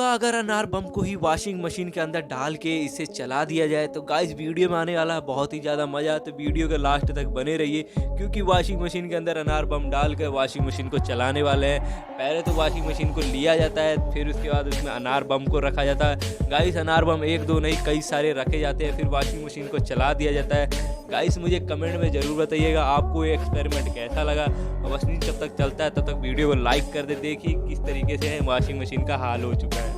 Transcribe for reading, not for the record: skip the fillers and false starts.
होगा अगर अनार बम को ही वॉशिंग मशीन के अंदर डाल के इसे चला दिया जाए? तो गाइस वीडियो में आने वाला है बहुत ही ज़्यादा मज़ा, तो वीडियो के लास्ट तक बने रहिए, क्योंकि वॉशिंग मशीन के अंदर अनार बम डाल कर वॉशिंग मशीन को चलाने वाले हैं। पहले तो वॉशिंग मशीन को लिया जाता है, फिर उसके बाद उसमें अनार बम को रखा जाता है। गाइस अनार बम एक दो नहीं कई सारे रखे जाते हैं, फिर वॉशिंग मशीन को चला दिया जाता है। गाइस मुझे कमेंट में ज़रूर बताइएगा आपको ये एक्सपेरिमेंट कैसा लगा। और मशीन जब तक चलता है तब तक वीडियो को लाइक कर दे, देखिए किस तरीके से वॉशिंग मशीन का हाल हो चुका है।